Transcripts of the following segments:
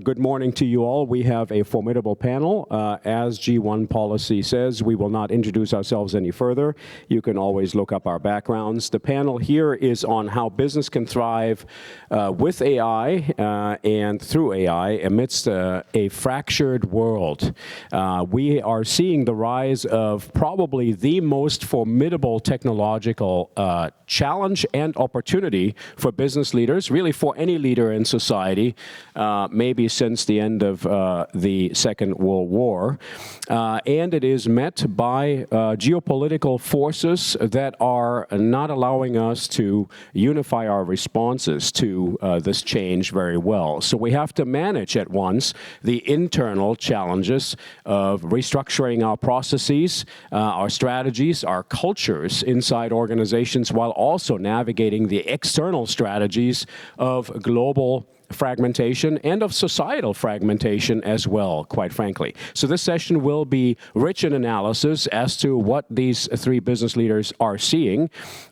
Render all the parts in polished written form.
Good morning to you all. We have a formidable panel. As G1 policy says, we will not introduce ourselves any further. You can always look up our backgrounds. The panel here is on how business can thrive with AI and through AI amidst a fractured world. We are seeing the rise of probably the most formidable technological challenge and opportunity for business leaders, really for any leader in society, maybe since the end of the Second World War. And it is met by geopolitical forces that are not allowing us to unify our responses to this change very well. So we have to manage at once the internal challenges of restructuring our processes, our strategies, our cultures inside organizations, while also navigating the external strategies of global fragmentation and of societal fragmentation as well, quite frankly. So this session will be rich in analysis as to what these three business leaders are seeing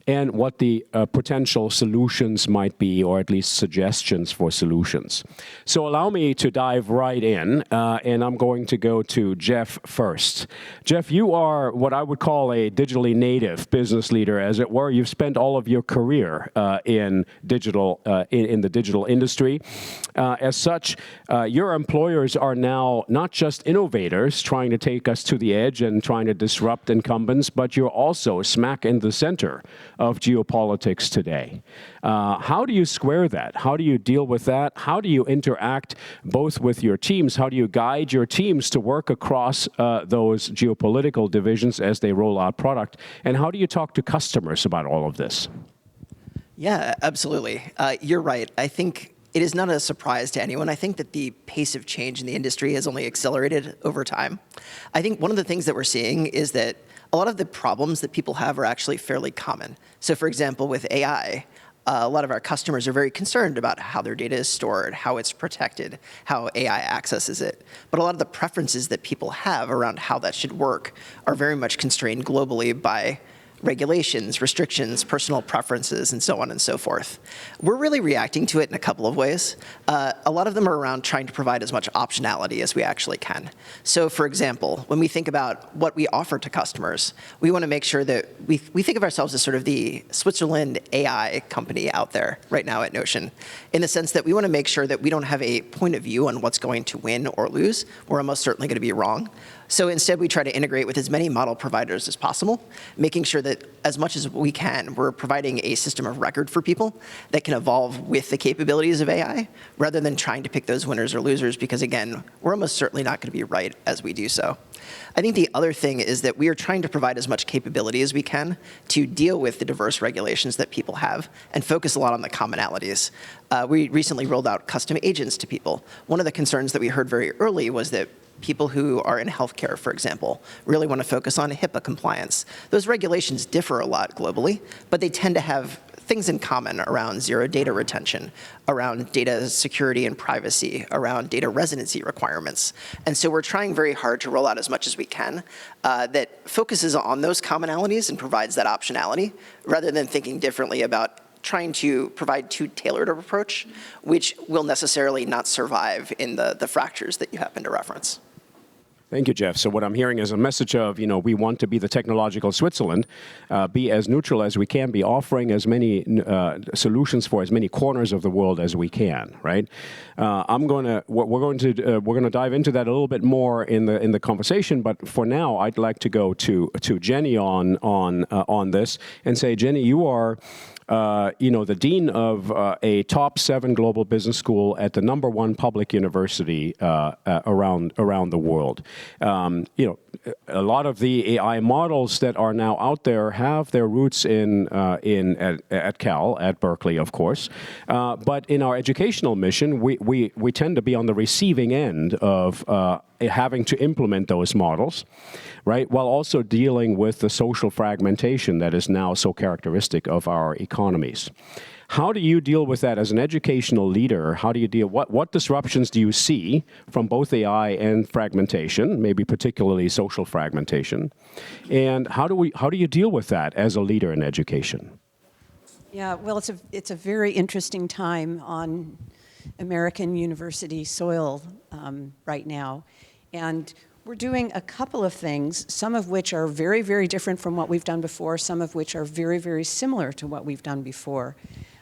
and what the potential solutions might be, or at least suggestions for solutions. So allow me to dive right in, and I'm going to go to Jeff first. Jeff, you are what I would call a digitally native business leader, as it were. You've spent all of your career in digital, in the digital industry. As such, your employers are now not just innovators trying to take us to the edge and trying to disrupt incumbents, but you're also smack in the center of geopolitics today. How do you square that? How do you deal with that? How do you interact both with your teams? How do you guide your teams to work across those geopolitical divisions as they roll out product? And how do you talk to customers about all of this? Yeah, absolutely. You're right. I think it is not a surprise to anyone. I think that the pace of change in the industry has only accelerated over time. I think one of the things that we're seeing is that a lot of the problems that people have are actually fairly common. So for example, with AI, a lot of our customers are very concerned about how their data is stored, how it's protected, how AI accesses it. But a lot of the preferences that people have around how that should work are very much constrained globally by regulations, restrictions, personal preferences, and so on and so forth. We're really reacting to it in a couple of ways. A lot of them are around trying to provide as much optionality as we actually can. So for example, when we think about what we offer to customers, we want to make sure that we think of ourselves as sort of the Switzerland AI company out there right now at Notion, in the sense that we want to make sure that we don't have a point of view on what's going to win or lose. We're almost certainly going to be wrong. So instead, we try to integrate with as many model providers as possible, making sure that as much as we can, we're providing a system of record for people that can evolve with the capabilities of AI, rather than trying to pick those winners or losers, because again, we're almost certainly not going to be right as we do so. I think the other thing is that we are trying to provide as much capability as we can to deal with the diverse regulations that people have and focus a lot on the commonalities. We recently rolled out custom agents to people. One of the concerns that we heard very early was that people who are in healthcare, for example, really want to focus on HIPAA compliance. Those regulations differ a lot globally, but they tend to have things in common around zero data retention, around data security and privacy, around data residency requirements. And so we're trying very hard to roll out as much as we can that focuses on those commonalities and provides that optionality, rather than thinking differently about trying to provide too tailored of approach, which will necessarily not survive in the fractures that you happen to reference. Thank you, Jeff. So what I'm hearing is a message of, we want to be the technological Switzerland, be as neutral as we can, be offering as many solutions for as many corners of the world as we can, right? We're going to dive into that a little bit more in the conversation, but for now, I'd like to go to Jenny on this and say, Jenny, you are the dean of a top 7 global business school at the #1 public university around the world. A lot of the AI models that are now out there have their roots at Cal, at Berkeley, of course. But in our educational mission, we tend to be on the receiving end of having to implement those models, right, while also dealing with the social fragmentation that is now so characteristic of our economies. How do you deal with that as an educational leader? How do you deal, what disruptions do you see from both AI and fragmentation, maybe particularly social fragmentation? And how do you deal with that as a leader in education? Yeah, well, it's a very interesting time on American university soil right now. And we're doing a couple of things, some of which are very, very different from what we've done before, some of which are very, very similar to what we've done before.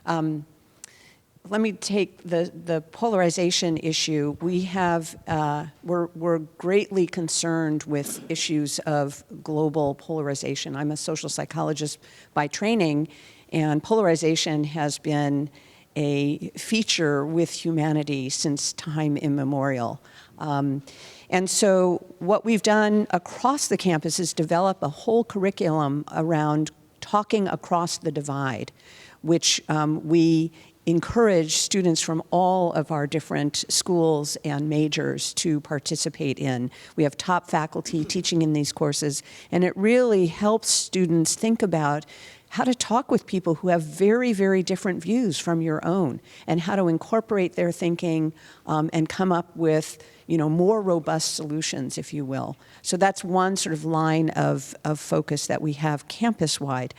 Let me take the polarization issue. We're greatly concerned with issues of global polarization. I'm a social psychologist by training, and polarization has been a feature with humanity since time immemorial. And so what we've done across the campus is develop a whole curriculum around talking across the divide, which we encourage students from all of our different schools and majors to participate in. We have top faculty teaching in these courses, and it really helps students think about how to talk with people who have very, very different views from your own, and how to incorporate their thinking and come up with, more robust solutions, if you will. So that's one sort of line of focus that we have campus-wide.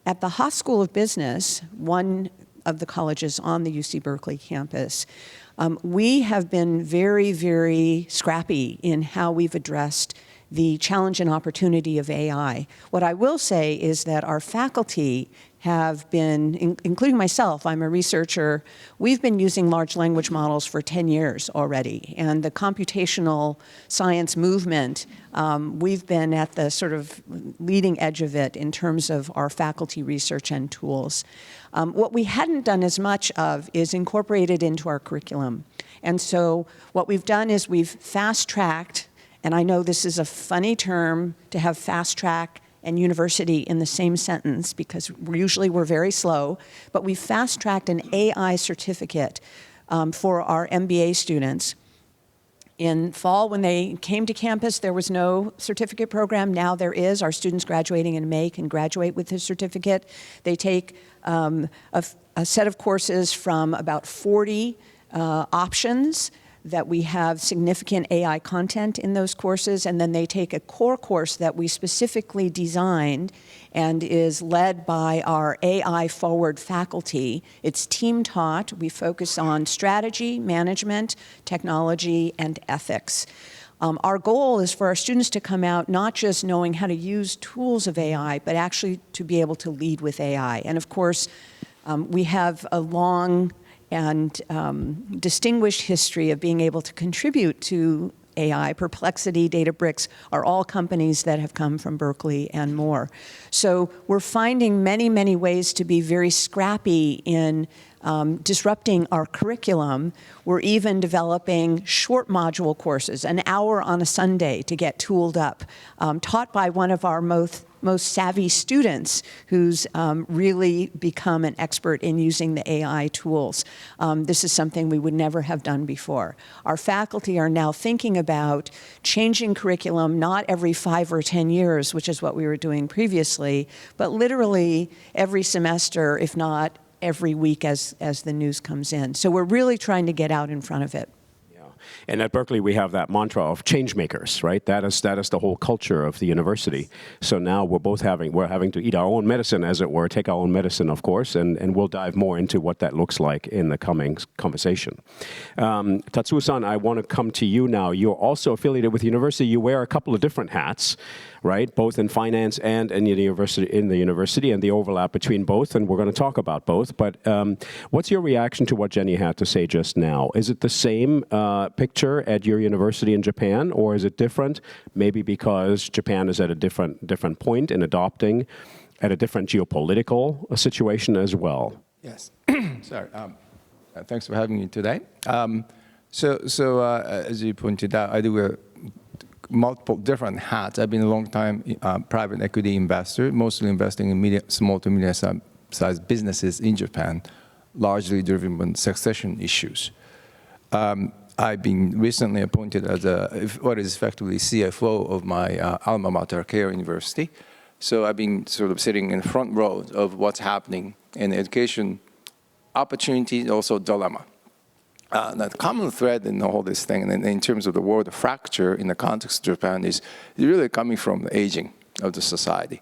At the Haas School of Business, one of the colleges on the UC Berkeley campus, we have been very, very scrappy in how we've addressed the challenge and opportunity of AI. What I will say is that our faculty have been, including myself, I'm a researcher, we've been using large language models for 10 years already. And the computational science movement, we've been at the sort of leading edge of it in terms of our faculty research and tools. What we hadn't done as much of is incorporated into our curriculum. And so what we've done is we've fast-tracked, and I know this is a funny term to have fast track and university in the same sentence because usually we're very slow, but we fast tracked an AI certificate for our MBA students. In fall, when they came to campus, there was no certificate program. Now there is. Our students graduating in May can graduate with this certificate. They take a set of courses from about 40 options that we have significant AI content in those courses, and then they take a core course that we specifically designed and is led by our AI-forward faculty. It's team-taught. We focus on strategy, management, technology, and ethics. Our goal is for our students to come out not just knowing how to use tools of AI, but actually to be able to lead with AI. And of course, we have a long and distinguished history of being able to contribute to AI. Perplexity, Databricks are all companies that have come from Berkeley and more. So we're finding many, many ways to be very scrappy in disrupting our curriculum. We're even developing short module courses, an hour on a Sunday to get tooled up, taught by one of our most savvy students who's really become an expert in using the AI tools. This is something we would never have done before. Our faculty are now thinking about changing curriculum not every 5 or 10 years, which is what we were doing previously, but literally every semester, if not every week as the news comes in. So we're really trying to get out in front of it. And at Berkeley, we have that mantra of change makers, right? That is the whole culture of the university. So now we're having to eat our own medicine, as it were, take our own medicine, of course, and we'll dive more into what that looks like in the coming conversation. Tatsuo-san, I want to come to you now. You're also affiliated with the university. You wear a couple of different hats, right? Both in finance and in the university, and the overlap between both, and we're going to talk about both. But what's your reaction to what Jenny had to say just now? Is it the same picture at your university in Japan, or is it different? Maybe because Japan is at a different point in adopting, at a different geopolitical situation as well. Yes. Sorry. Thanks for having me today. As you pointed out, I do wear multiple different hats. I've been a long time private equity investor, mostly investing in small to medium-sized businesses in Japan, largely driven by succession issues. I've been recently appointed as what is effectively CFO of my alma mater, Keio University. So I've been sort of sitting in the front row of what's happening in education, opportunity, also dilemma. The common thread in all this thing, and in terms of the word fracture in the context of Japan, is really coming from the aging of the society.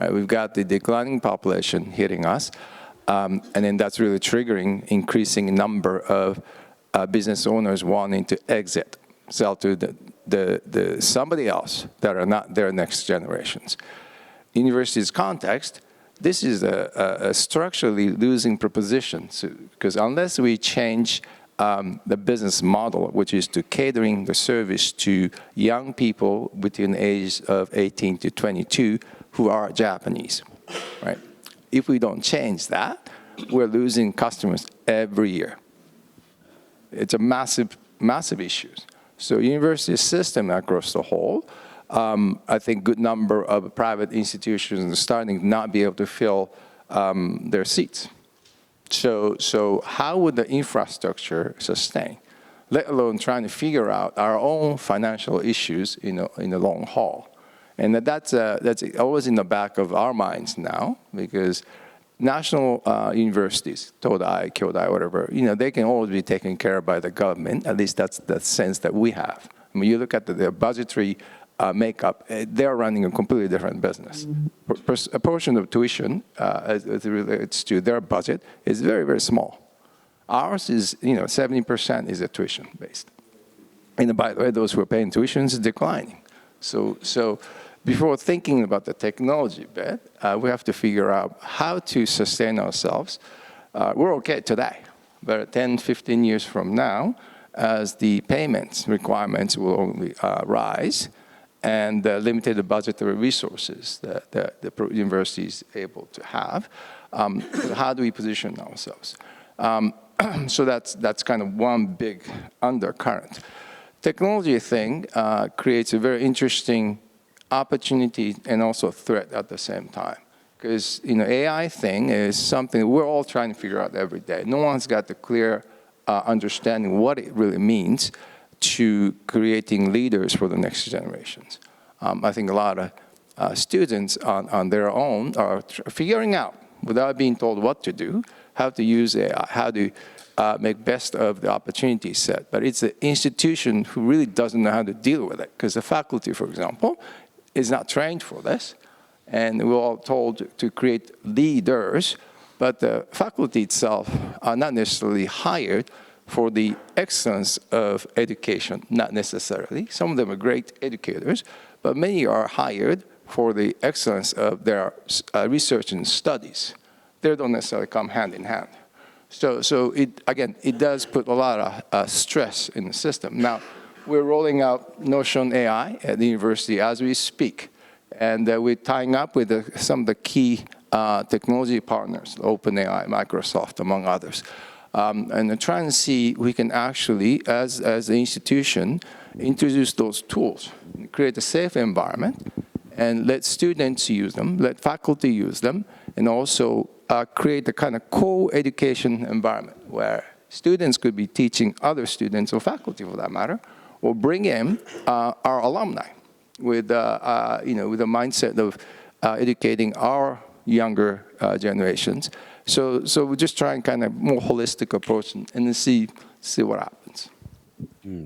We've got the declining population hitting us, and then that's really triggering increasing number of business owners wanting to exit, sell to the somebody else that are not their next generations. University's context, this is a structurally losing proposition, because unless we change the business model, which is to catering the service to young people between the age of 18 to 22 who are Japanese, right? If we don't change that, we're losing customers every year. It's a massive, massive issue. So university system across the whole, I think good number of private institutions are starting to not be able to fill their seats. So how would the infrastructure sustain, let alone trying to figure out our own financial issues in the long haul? And that's always in the back of our minds now, because national universities, Todai, Kyodai, whatever, they can always be taken care of by the government. At least that's the sense that we have. I mean, you look at the budgetary makeup, they're running a completely different business. A portion of tuition, as it relates to their budget, is very, very small. Ours is, 70% is a tuition based. And by the way, those who are paying tuition is declining. So before thinking about the technology bit, we have to figure out how to sustain ourselves. We're okay today, but 10, 15 years from now, as the payments requirements will only rise, and the limited budgetary resources that the university is able to have, how do we position ourselves? So that's kind of one big undercurrent. Technology thing creates a very interesting opportunity and also threat at the same time. Because AI thing is something we're all trying to figure out every day. No one's got the clear understanding what it really means to creating leaders for the next generations. I think a lot of students on their own are figuring out, without being told what to do, how to use AI, how to make best of the opportunity set. But it's the institution who really doesn't know how to deal with it, because the faculty, for example, is not trained for this. And we're all told to create leaders, but the faculty itself are not necessarily hired for the excellence of education, not necessarily. Some of them are great educators, but many are hired for the excellence of their research and studies. They don't necessarily come hand in hand. So it does put a lot of stress in the system. Now, we're rolling out Notion AI at the university as we speak. And we're tying up with some of the key technology partners, OpenAI, Microsoft, among others. And trying to see we can actually, as an institution, introduce those tools, create a safe environment, and let students use them, let faculty use them, and also create a kind of co-education environment where students could be teaching other students, or faculty for that matter, or bring in our alumni with a mindset of educating our younger generations. So we're just trying kind of more holistic approach and then see what happens.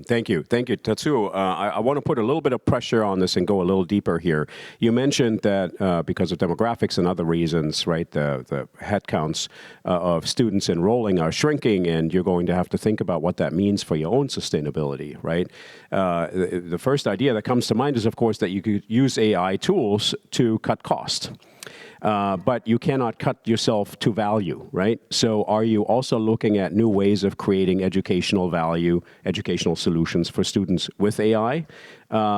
Thank you. Thank you, Tatsuo. I want to put a little bit of pressure on this and go a little deeper here. You mentioned that because of demographics and other reasons, right, the headcounts of students enrolling are shrinking, and you're going to have to think about what that means for your own sustainability, right? The first idea that comes to mind is, of course, that you could use AI tools to cut costs. But you cannot cut yourself to value, right? So are you also looking at new ways of creating educational value, educational solutions for students with AI?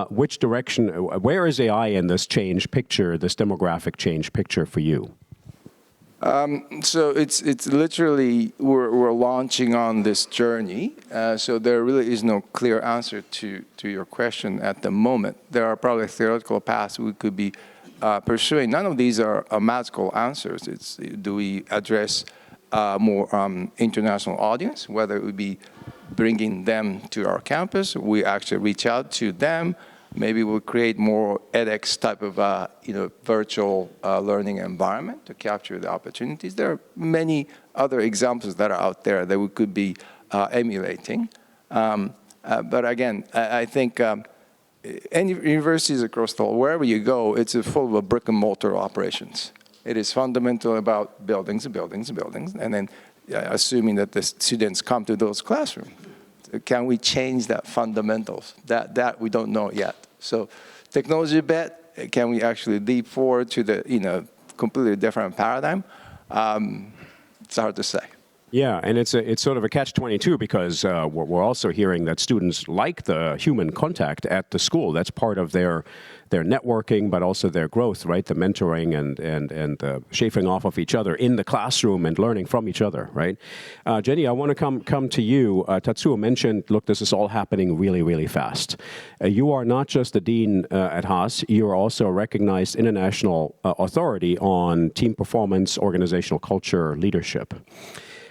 Which direction, where is AI in this change picture, this demographic change picture for you? So it's literally, we're launching on this journey. So there really is no clear answer to your question at the moment. There are probably theoretical paths we could be pursuing. None of these are magical answers. Do we address more international audience, whether it would be bringing them to our campus. We actually reach out to them. Maybe we'll create more edX type of virtual learning environment to capture the opportunities. There are many other examples that are out there that we could be emulating. But again, I think any universities across the world, wherever you go, it's full of brick and mortar operations. It is fundamental about buildings and buildings and buildings, and then assuming that the students come to those classrooms. Can we change that fundamentals? That we don't know yet. So technology bet, can we actually leap forward to the completely different paradigm? It's hard to say. Yeah, and it's sort of a catch-22 because we're also hearing that students like the human contact at the school. That's part of their networking, but also their growth, right? The mentoring and the shaping off of each other in the classroom and learning from each other, right? Jenny, I want to come to you. Tatsuo mentioned, look, this is all happening really, really fast. You are not just the dean at Haas, you are also a recognized international authority on team performance, organizational culture, leadership.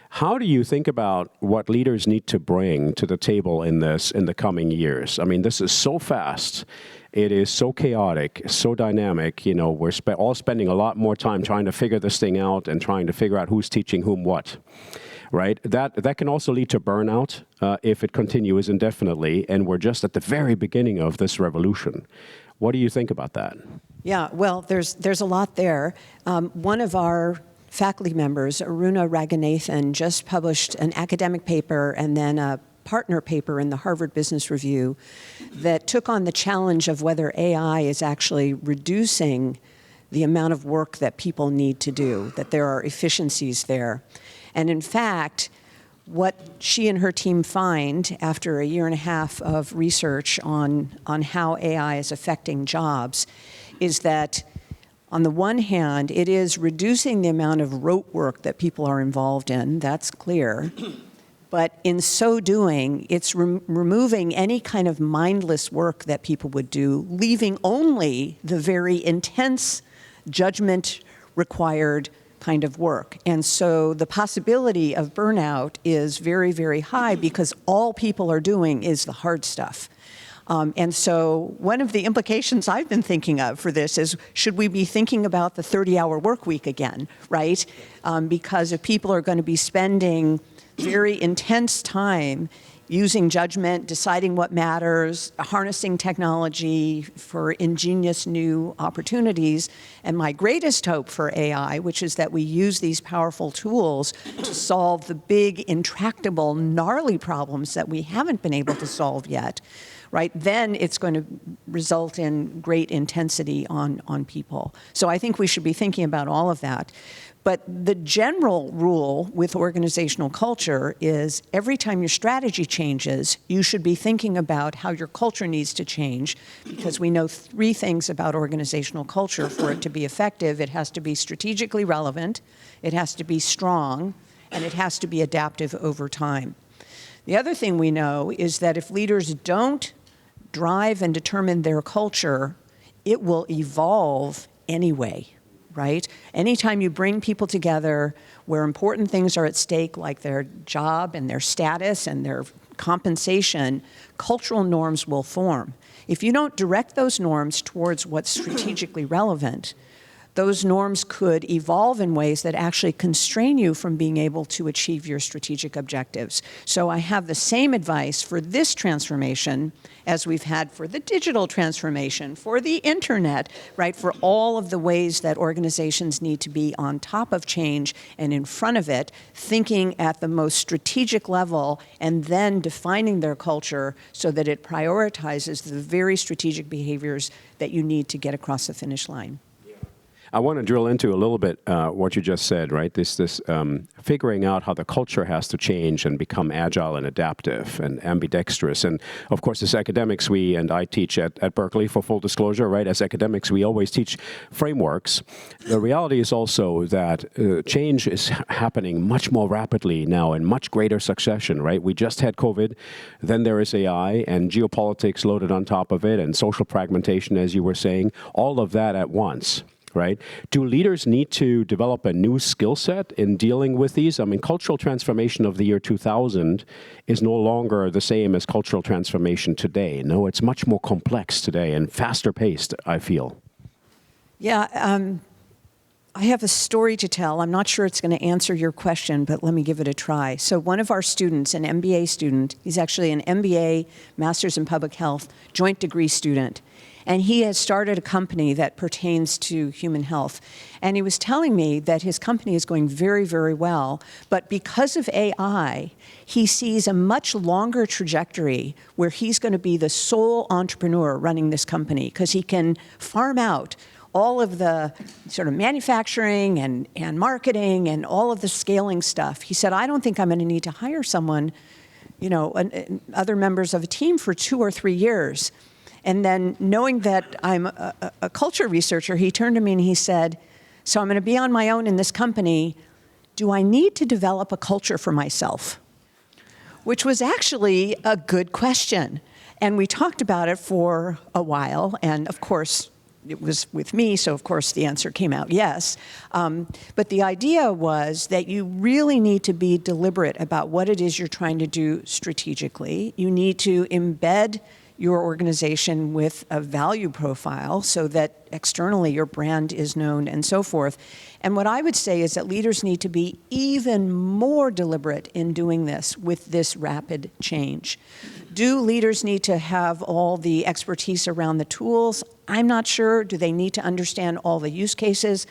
How do you think about what leaders need to bring to the table in this in the coming years? I mean, this is so fast. It is so chaotic, so dynamic. We're all spending a lot more time trying to figure this thing out and trying to figure out who's teaching whom what, right? That can also lead to burnout if it continues indefinitely, and we're just at the very beginning of this revolution. What do you think about that? Yeah, well, there's a lot there. One of our faculty members, Aruna Raghunathan, just published an academic paper and then a partner paper in the Harvard Business Review that took on the challenge of whether AI is actually reducing the amount of work that people need to do, that there are efficiencies there. And in fact, what she and her team find after a year and a half of research on how AI is affecting jobs is that on the one hand, it is reducing the amount of rote work that people are involved in, that's clear. But in so doing, it's removing any kind of mindless work that people would do, leaving only the very intense judgment required kind of work. And so the possibility of burnout is very, very high because all people are doing is the hard stuff. And so one of the implications I've been thinking of for this is, should we be thinking about the 30-hour work week again, right? Because if people are going to be spending very intense time using judgment, deciding what matters, harnessing technology for ingenious new opportunities, and my greatest hope for AI, which is that we use these powerful tools to solve the big, intractable, gnarly problems that we haven't been able to solve yet, right, then it's going to result in great intensity on people. So I think we should be thinking about all of that. But the general rule with organizational culture is every time your strategy changes, you should be thinking about how your culture needs to change, because we know three things about organizational culture for it to be effective. It has to be strategically relevant, it has to be strong, and it has to be adaptive over time. The other thing we know is that if leaders don't drive and determine their culture, it will evolve anyway, right? Anytime you bring people together where important things are at stake, like their job and their status and their compensation, cultural norms will form. If you don't direct those norms towards what's strategically relevant, those norms could evolve in ways that actually constrain you from being able to achieve your strategic objectives. So I have the same advice for this transformation as we've had for the digital transformation, for the internet, right? For all of the ways that organizations need to be on top of change and in front of it, thinking at the most strategic level and then defining their culture so that it prioritizes the very strategic behaviors that you need to get across the finish line. I want to drill into a little bit what you just said, right? This figuring out how the culture has to change and become agile and adaptive and ambidextrous. And of course, as academics, I teach at Berkeley, for full disclosure, right? As academics, we always teach frameworks. The reality is also that change is happening much more rapidly now in much greater succession, right? We just had COVID, then there is AI and geopolitics loaded on top of it, and social fragmentation, as you were saying, all of that at once. right? Do leaders need to develop a new skill set in dealing with these? I mean, cultural transformation of the year 2000 is no longer the same as cultural transformation today. No, it's much more complex today and faster paced, I feel. Yeah, I have a story to tell. I'm not sure it's going to answer your question, but let me give it a try. So one of our students, an MBA student, he's actually an MBA, Master's in Public Health, joint degree student. And he has started a company that pertains to human health. And he was telling me that his company is going very, very well. But because of AI, he sees a much longer trajectory where he's going to be the sole entrepreneur running this company because he can farm out all of the sort of manufacturing and marketing and all of the scaling stuff. He said, I don't think I'm going to need to hire someone, you know, other members of a team for 2 or 3 years. And then knowing that I'm a culture researcher, he turned to me and he said, so I'm going to be on my own in this company. Do I need to develop a culture for myself? Which was actually a good question. And we talked about it for a while. And of course, it was with me, so of course the answer came out yes. But the idea was that you really need to be deliberate about what it is you're trying to do strategically. You need to embed your organization with a value profile so that externally your brand is known and so forth. And what I would say is that leaders need to be even more deliberate in doing this with this rapid change. Do leaders need to have all the expertise around the tools? I'm not sure. Do they need to understand all the use cases?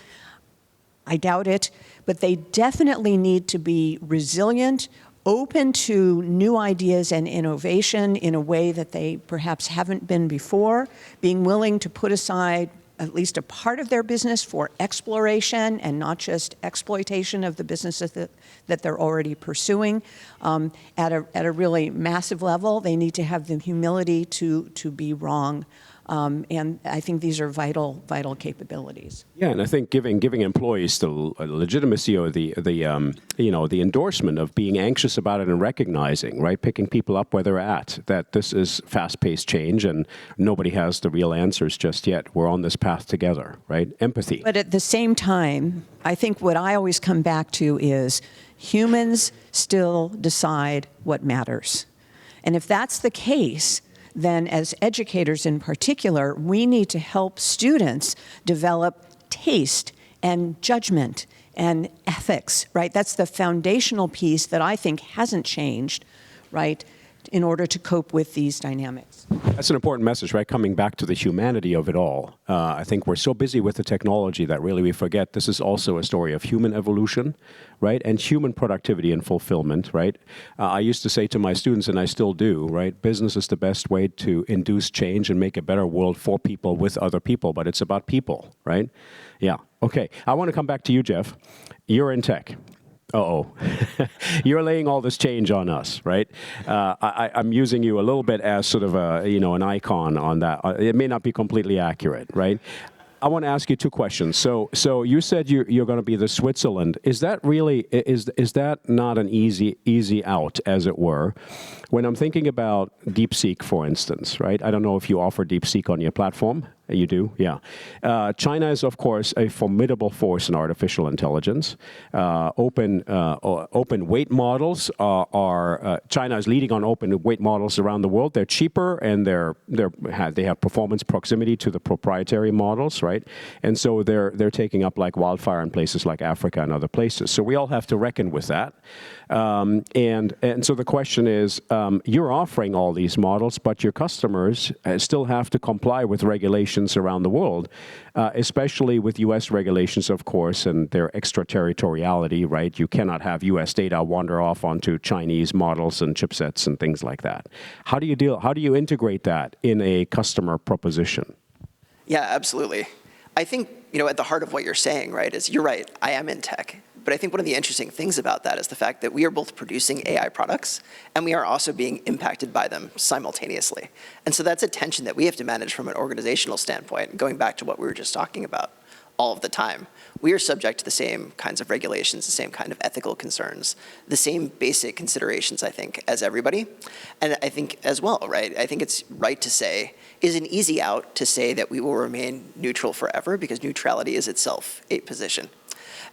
I doubt it. But they definitely need to be resilient, open to new ideas and innovation in a way that they perhaps haven't been before, being willing to put aside at least a part of their business for exploration and not just exploitation of the businesses that they're already pursuing. At a really massive level, they need to have the humility to be wrong. And I think these are vital capabilities. Yeah, and I think giving employees the legitimacy or the endorsement of being anxious about it and recognizing, right, picking people up where they're at, that this is fast-paced change and nobody has the real answers just yet. We're on this path together, right? Empathy. But at the same time, I think what I always come back to is humans still decide what matters. And if that's the case, then as educators in particular, we need to help students develop taste and judgment and ethics, right? That's the foundational piece that I think hasn't changed, right, in order to cope with these dynamics. That's an important message, right? Coming back to the humanity of it all. I think we're so busy with the technology that really we forget this is also a story of human evolution, right? And human productivity and fulfillment, right? I used to say to my students, and I still do, right? Business is the best way to induce change and make a better world for people with other people, but it's about people, right? Yeah. Okay. I want to come back to you, Jeff. You're in tech. Uh-oh. You're laying all this change on us, right? I'm using you a little bit as sort of an icon on that. It may not be completely accurate, right? I want to ask you 2 questions. So you said you're going to be the Switzerland. Is that really, is that not an easy out, as it were? When I'm thinking about DeepSeek, for instance, right? I don't know if you offer DeepSeek on your platform. You do? Yeah. China is, of course, a formidable force in artificial intelligence. Open weight models are China is leading on open weight models around the world. They're cheaper and they have performance proximity to the proprietary models, right? And so they're taking up like wildfire in places like Africa and other places. So we all have to reckon with that. And so the question is, you're offering all these models, but your customers still have to comply with regulations around the world, especially with U.S. regulations, of course, and their extraterritoriality, right? You cannot have U.S. data wander off onto Chinese models and chipsets and things like that. How do you integrate that in a customer proposition? Yeah, absolutely. I think, at the heart of what you're saying, right, is you're right, I am in tech. But I think one of the interesting things about that is the fact that we are both producing AI products and we are also being impacted by them simultaneously. And so that's a tension that we have to manage from an organizational standpoint, going back to what we were just talking about. all of the time. We are subject to the same kinds of regulations, the same kind of ethical concerns, the same basic considerations, I think, as everybody. And I think as well, right, I think it's right to say, is an easy out to say that we will remain neutral forever, because neutrality is itself a position.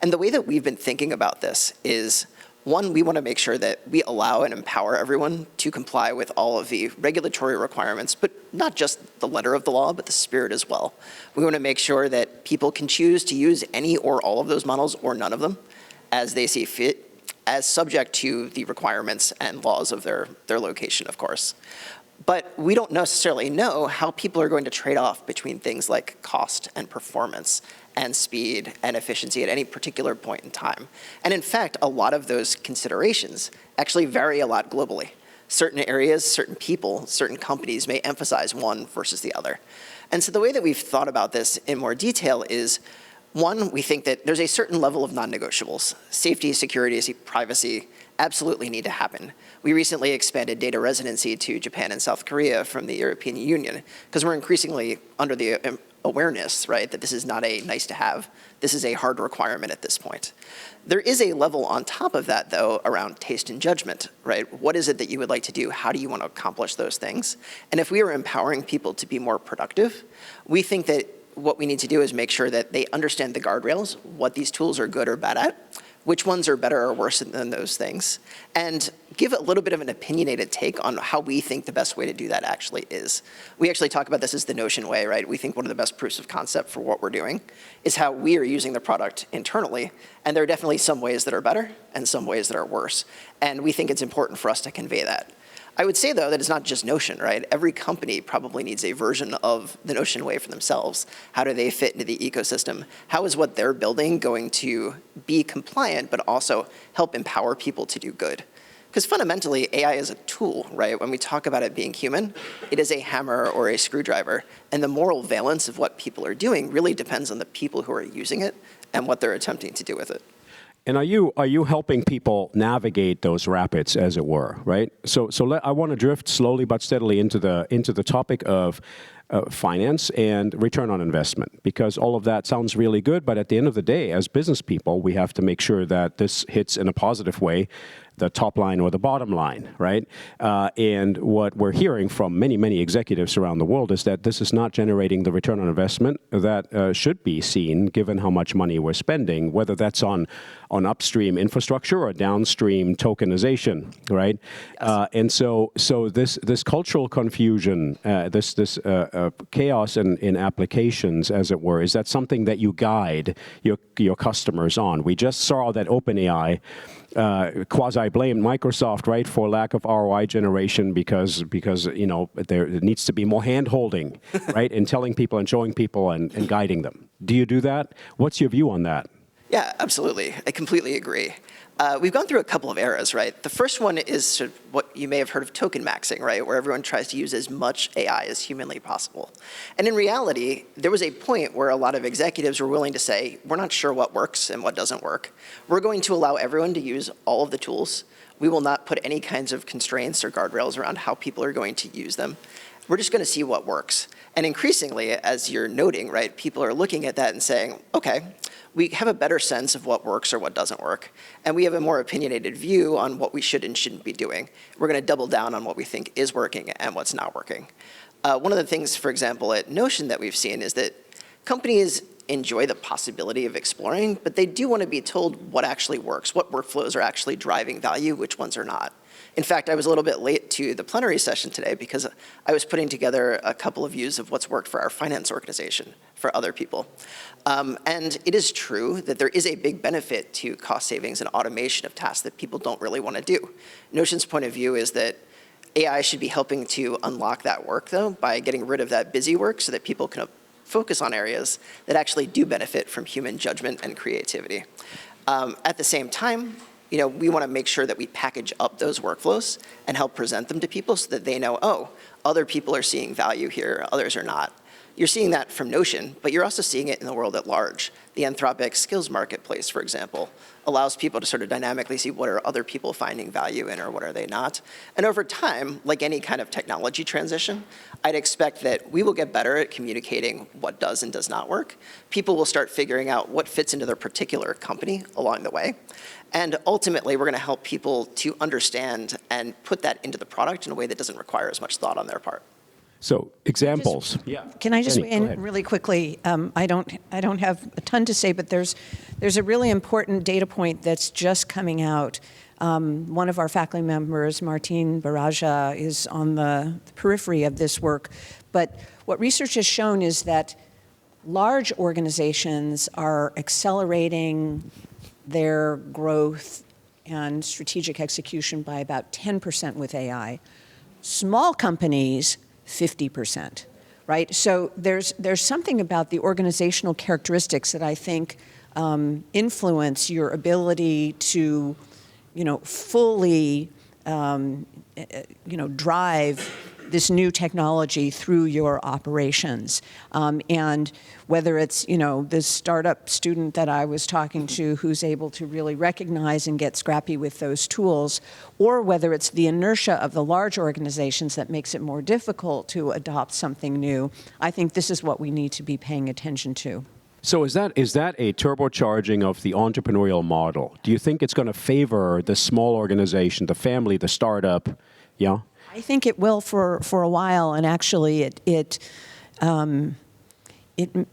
And the way that we've been thinking about this is, one, we want to make sure that we allow and empower everyone to comply with all of the regulatory requirements, but not just the letter of the law, but the spirit as well. We want to make sure that people can choose to use any or all of those models, or none of them, as they see fit, as subject to the requirements and laws of their location, of course. But we don't necessarily know how people are going to trade off between things like cost and performance and speed and efficiency at any particular point in time. And in fact, a lot of those considerations actually vary a lot globally. Certain areas, certain people, certain companies may emphasize one versus the other. And so the way that we've thought about this in more detail is, one, we think that there's a certain level of non-negotiables. Safety, security, privacy absolutely need to happen. We recently expanded data residency to Japan and South Korea from the European Union, because we're increasingly under the awareness, right, that this is not a nice to have, this is a hard requirement at this point. There is a level on top of that, though, around taste and judgment, right? What is it that you would like to do? How do you want to accomplish those things? And if we are empowering people to be more productive, we think that what we need to do is make sure that they understand the guardrails, what these tools are good or bad at, which ones are better or worse than those things, and give a little bit of an opinionated take on how we think the best way to do that actually is. We actually talk about this as the Notion way, right? We think one of the best proofs of concept for what we're doing is how we are using the product internally, and there are definitely some ways that are better and some ways that are worse, and we think it's important for us to convey that. I would say, though, that it's not just Notion, right? Every company probably needs a version of the Notion way for themselves. How do they fit into the ecosystem? How is what they're building going to be compliant, but also help empower people to do good? Because fundamentally, AI is a tool, right? When we talk about it being human, it is a hammer or a screwdriver. And the moral valence of what people are doing really depends on the people who are using it and what they're attempting to do with it. And are you helping people navigate those rapids, as it were, right? So I want to drift slowly but steadily into the topic of finance and return on investment, because all of that sounds really good, but at the end of the day, as business people, we have to make sure that this hits in a positive way the top line or the bottom line, right? And what we're hearing from many, many executives around the world is that this is not generating the return on investment that should be seen, given how much money we're spending, whether that's on upstream infrastructure or downstream tokenization, right? Yes. And so this cultural confusion, this chaos in applications, as it were, is that something that you guide your customers on? We just saw that OpenAI quasi-blamed Microsoft, right, for lack of ROI generation because you know there needs to be more hand-holding, right, in telling people and showing people and guiding them. Do you do that? What's your view on that? Yeah, absolutely. I completely agree. We've gone through a couple of eras, right? The first one is sort of what you may have heard of token maxing, right? Where everyone tries to use as much AI as humanly possible. And in reality, there was a point where a lot of executives were willing to say, we're not sure what works and what doesn't work. We're going to allow everyone to use all of the tools. We will not put any kinds of constraints or guardrails around how people are going to use them. We're just going to see what works. And increasingly, as you're noting, right, people are looking at that and saying, okay, we have a better sense of what works or what doesn't work, and we have a more opinionated view on what we should and shouldn't be doing. We're going to double down on what we think is working and what's not working. One of the things, for example, at Notion that we've seen is that companies enjoy the possibility of exploring, but they do want to be told what actually works, what workflows are actually driving value, which ones are not. In fact, I was a little bit late to the plenary session today because I was putting together a couple of views of what's worked for our finance organization for other people. And it is true that there is a big benefit to cost savings and automation of tasks that people don't really want to do. Notion's point of view is that AI should be helping to unlock that work, though, by getting rid of that busy work so that people can focus on areas that actually do benefit from human judgment and creativity. At the same time, you know, we want to make sure that we package up those workflows and help present them to people so that they know, oh, other people are seeing value here, others are not. You're seeing that from Notion, but you're also seeing it in the world at large. The Anthropic skills marketplace, for example, allows people to sort of dynamically see what are other people finding value in or what are they not. And over time, like any kind of technology transition, I'd expect that we will get better at communicating what does and does not work. People will start figuring out what fits into their particular company along the way. And ultimately, we're going to help people to understand and put that into the product in a way that doesn't require as much thought on their part. So examples. Can I just Jenny, weigh go in ahead. really quickly? I don't have a ton to say, but there's a really important data point that's just coming out. One of our faculty members, Martine Baraja, is on the periphery of this work. But what research has shown is that large organizations are accelerating their growth and strategic execution by about 10% with AI. Small companies, 50%, right? So there's something about the organizational characteristics that I think influence your ability to, fully, drive this new technology through your operations. And whether it's, this startup student that I was talking to who's able to really recognize and get scrappy with those tools, or whether it's the inertia of the large organizations that makes it more difficult to adopt something new, I think this is what we need to be paying attention to. So is that a turbocharging of the entrepreneurial model? Do you think it's going to favor the small organization, the family, the startup? Yeah? I think it will for a while, and actually it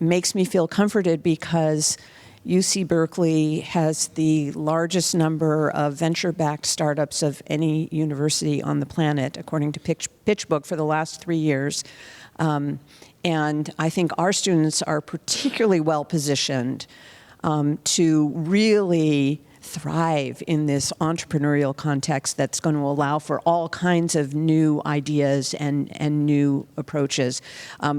makes me feel comforted because UC Berkeley has the largest number of venture-backed startups of any university on the planet, according to PitchBook, for the last 3 years. And I think our students are particularly well positioned to really thrive in this entrepreneurial context that's going to allow for all kinds of new ideas and new approaches.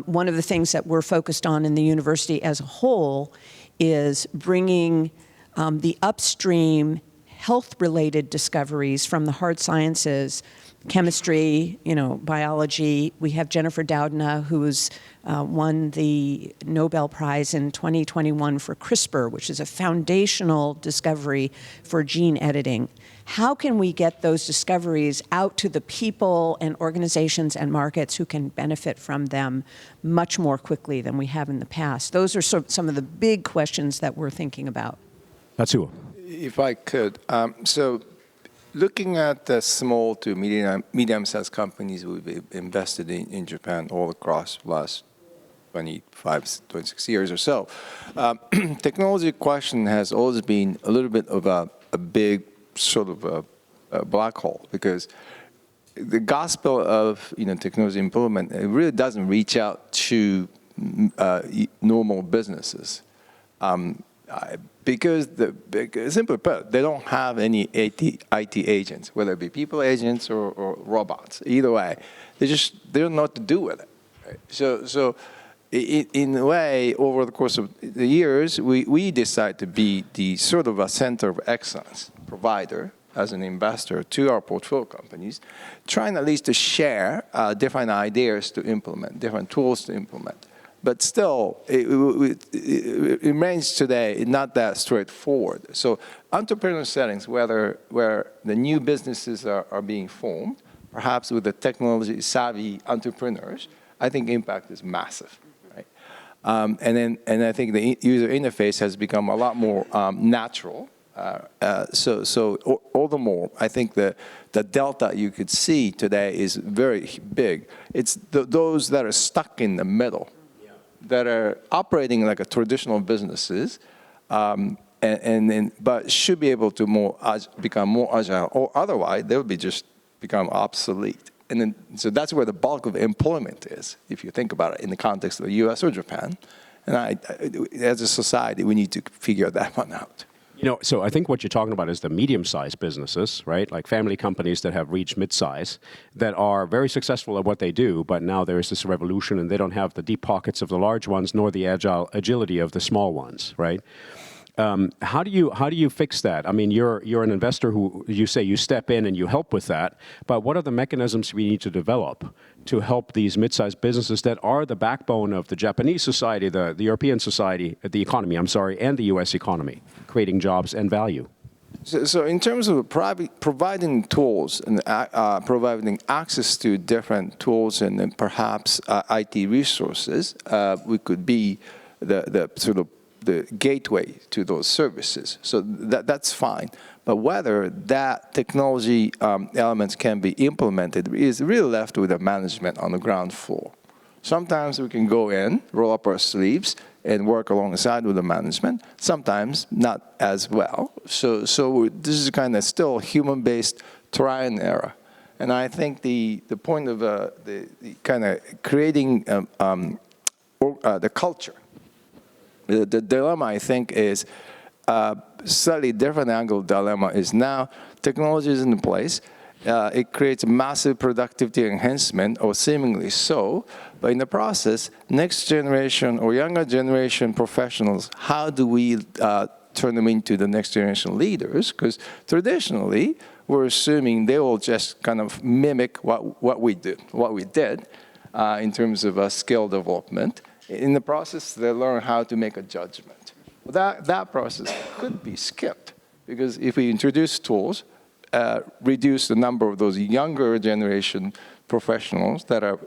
One of the things that we're focused on in the university as a whole is bringing the upstream health-related discoveries from the hard sciences, chemistry, biology. We have Jennifer Doudna, who's won the Nobel Prize in 2021 for CRISPR, which is a foundational discovery for gene editing. How can we get those discoveries out to the people and organizations and markets who can benefit from them much more quickly than we have in the past? Those are some of the big questions that we're thinking about. Tatsuo. If I could, so looking at the small to medium-sized companies we've invested in Japan all across the last 25, 26 years or so, technology question has always been a little bit of a big sort of a black hole, because the gospel of technology improvement, it really doesn't reach out to normal businesses. Because simply put, they don't have any IT agents, whether it be people agents or robots. Either way, they don't know what to do with it. Right? So in a way, over the course of the years, we decide to be the sort of a center of excellence provider as an investor to our portfolio companies, trying at least to share different ideas to implement, different tools to implement. But still, it remains today not that straightforward. So entrepreneurial settings, where the new businesses are being formed, perhaps with the technology-savvy entrepreneurs, I think impact is massive. Right? And I think the user interface has become a lot more natural. So all the more, I think the delta you could see today is very big. It's those that are stuck in the middle, that are operating like a traditional businesses, but should be able to become more agile, or otherwise they would be just become obsolete. And then, so that's where the bulk of employment is, if you think about it in the context of the U.S. or Japan. And as a society, we need to figure that one out. So I think what you're talking about is the medium-sized businesses, right? Like family companies that have reached mid-size, that are very successful at what they do, but now there is this revolution and they don't have the deep pockets of the large ones nor the agility of the small ones, right? How do you fix that? I mean, you're an investor who you say you step in and you help with that, but what are the mechanisms we need to develop to help these mid-sized businesses that are the backbone of the Japanese society, the European society, the economy, I'm sorry, and the U.S. economy, creating jobs and value? So in terms of providing tools and providing access to different tools and then perhaps IT resources, we could be the sort of the gateway to those services. So that's fine. But whether that technology elements can be implemented is really left with the management on the ground floor. Sometimes we can go in, roll up our sleeves, and work alongside with the management. Sometimes not as well. So this is kind of still human-based try and error. And I think the point of the kind of creating the culture. The dilemma, I think, is slightly different angle dilemma is now technology is in place. It creates massive productivity enhancement, or seemingly so. But in the process, next generation or younger generation professionals, how do we turn them into the next generation leaders? Because traditionally, we're assuming they will just kind of mimic what we did in terms of skill development. In the process, they learn how to make a judgment. That process could be skipped, because if we introduce tools, reduce the number of those younger generation professionals that are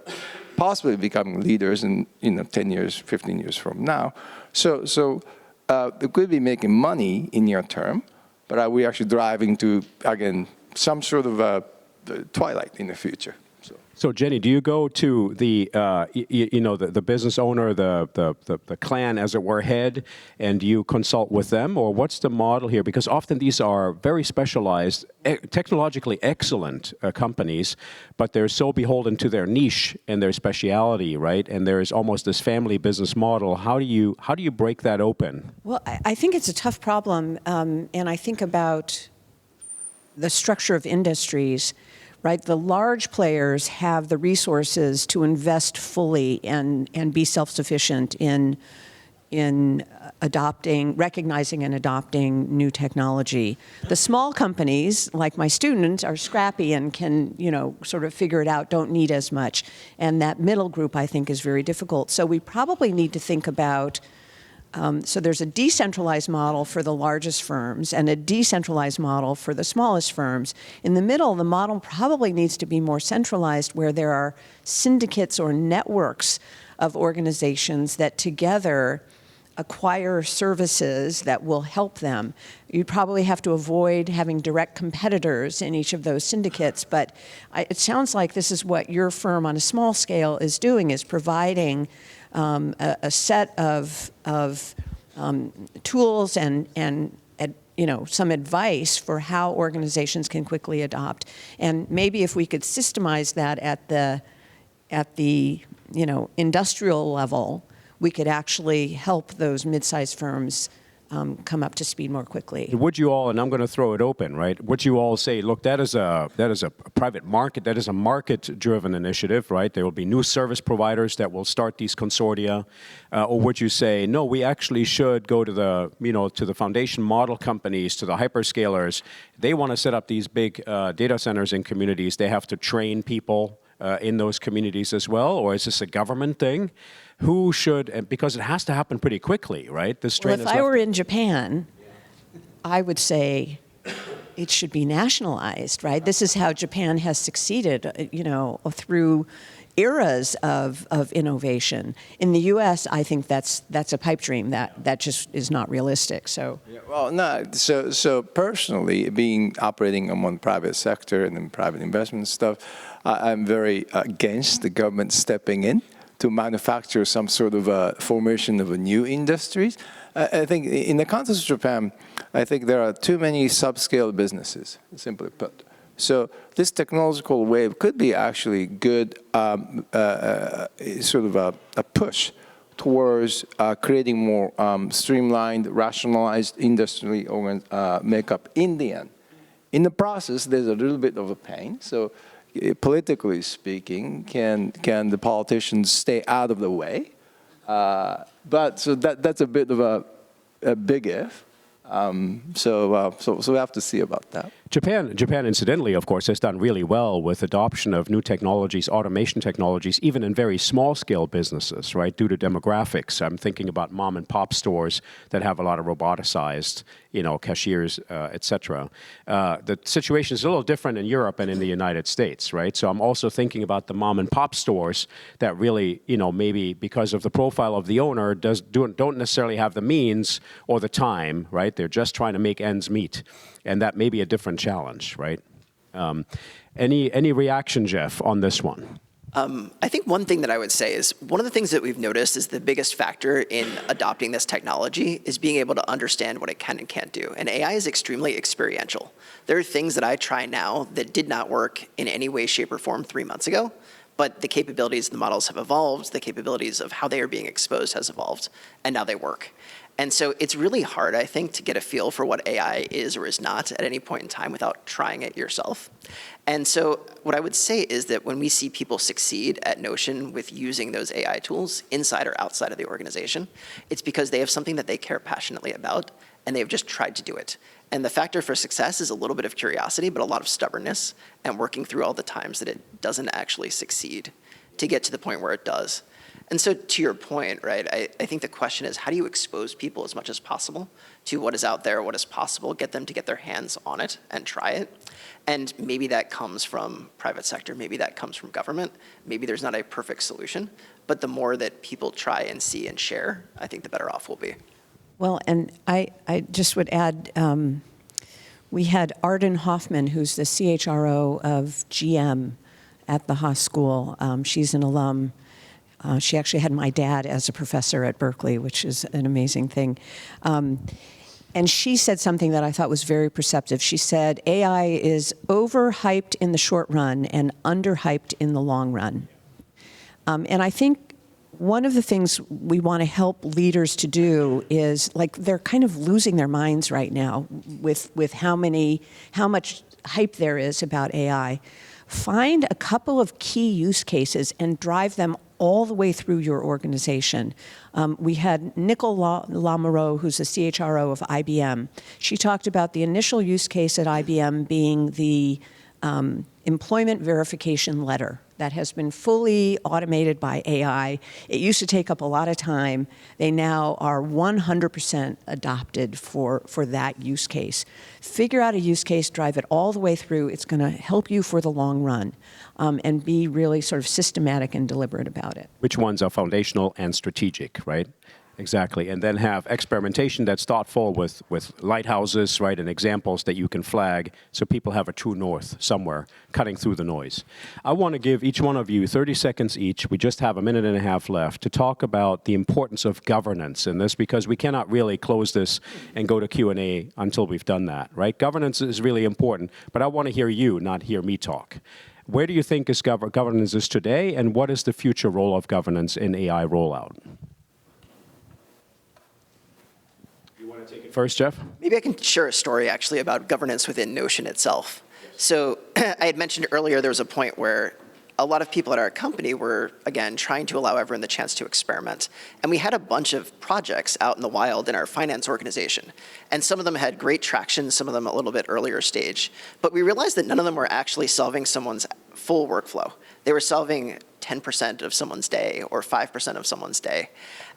possibly becoming leaders in 10 years, 15 years from now. So they could be making money in near term, but are we actually driving to, again, some sort of twilight in the future? So Jenny, do you go to the the business owner, the clan, as it were, head, and do you consult with them, or what's the model here? Because often these are very specialized, technologically excellent companies, but they're so beholden to their niche and their speciality, right? And there is almost this family business model. How do you break that open? Well, I think it's a tough problem, and I think about the structure of industries. Right, the large players have the resources to invest fully and be self-sufficient in recognizing and adopting new technology. The small companies, like my students, are scrappy and can, sort of figure it out, don't need as much. And that middle group, I think, is very difficult. So we probably need to think about, so there's a decentralized model for the largest firms and a decentralized model for the smallest firms. In the middle, the model probably needs to be more centralized, where there are syndicates or networks of organizations that together acquire services that will help them. You'd probably have to avoid having direct competitors in each of those syndicates, but it sounds like this is what your firm on a small scale is doing, is providing a set of tools and some advice for how organizations can quickly adopt. And maybe if we could systemize that at the industrial level, we could actually help those mid-sized firms come up to speed more quickly. Would you all, and I'm going to throw it open, right? Would you all say, look, that is a private market, that is a market-driven initiative, right? There will be new service providers that will start these consortia, or would you say, no, we actually should go to the foundation model companies, to the hyperscalers. They want to set up these big data centers in communities. They have to train people in those communities as well, or is this a government thing? Who should, because it has to happen pretty quickly, right? This well, if I were in Japan, I would say it should be nationalized, right? This is how Japan has succeeded, through eras of innovation. In the U.S., I think that's a pipe dream. That just is not realistic. So, yeah, well, no. So personally, operating among private sector and then private investment stuff, I'm very against the government stepping in to manufacture some sort of a formation of a new industries. I think in the context of Japan, I think there are too many subscale businesses, simply put. So this technological wave could be actually good, sort of a push towards creating more streamlined, rationalized industry makeup in the end. In the process, there's a little bit of a pain. So politically speaking, can the politicians stay out of the way? But so that's a bit of a big if. So we have to see about that. Japan, incidentally, of course, has done really well with adoption of new technologies, automation technologies, even in very small-scale businesses, right, due to demographics. I'm thinking about mom-and-pop stores that have a lot of roboticized, cashiers, et cetera. The situation is a little different in Europe and in the United States, right? So I'm also thinking about the mom-and-pop stores that really, maybe because of the profile of the owner, don't necessarily have the means or the time, right? They're just trying to make ends meet. And that may be a different challenge, right? Any reaction, Jeff, on this one? I think one thing that I would say is one of the things that we've noticed is the biggest factor in adopting this technology is being able to understand what it can and can't do. And AI is extremely experiential. There are things that I try now that did not work in any way, shape, or form 3 months ago, but the capabilities of the models have evolved, the capabilities of how they are being exposed has evolved, and now they work. And so it's really hard, I think, to get a feel for what AI is or is not at any point in time without trying it yourself. And so what I would say is that when we see people succeed at Notion with using those AI tools inside or outside of the organization, it's because they have something that they care passionately about, and they've just tried to do it. And the factor for success is a little bit of curiosity, but a lot of stubbornness and working through all the times that it doesn't actually succeed to get to the point where it does. And so to your point, right, I think the question is, how do you expose people as much as possible to what is out there, what is possible, get them to get their hands on it and try it? And maybe that comes from private sector, maybe that comes from government, maybe there's not a perfect solution, but the more that people try and see and share, I think the better off we'll be. Well, and I just would add, we had Arden Hoffman, who's the CHRO of GM at the Haas School. She's an alum. She actually had my dad as a professor at Berkeley, which is an amazing thing. And she said something that I thought was very perceptive. She said, AI is overhyped in the short run and underhyped in the long run. And I think one of the things we want to help leaders to do is, like, they're kind of losing their minds right now with how much hype there is about AI. Find a couple of key use cases and drive them all the way through your organization. We had Nicole Lamoureux, who's the CHRO of IBM. She talked about the initial use case at IBM being the employment verification letter that has been fully automated by AI. It used to take up a lot of time. They now are 100% adopted for that use case. Figure out a use case, drive it all the way through. It's going to help you for the long run, and be really sort of systematic and deliberate about it. Which ones are foundational and strategic, right? Exactly. And then have experimentation that's thoughtful with lighthouses, right, and examples that you can flag so people have a true north somewhere cutting through the noise. I want to give each one of you 30 seconds each. We just have a minute and a half left to talk about the importance of governance in this, because we cannot really close this and go to Q&A until we've done that, right? Governance is really important, but I want to hear you, not hear me talk. Where do you think governance is today, and what is the future role of governance in AI rollout? Take it first, Jeff? Maybe I can share a story actually about governance within Notion itself. So I had mentioned earlier there was a point where a lot of people at our company were, again, trying to allow everyone the chance to experiment. And we had a bunch of projects out in the wild in our finance organization. And some of them had great traction, some of them a little bit earlier stage. But we realized that none of them were actually solving someone's full workflow. They were solving 10% of someone's day or 5% of someone's day.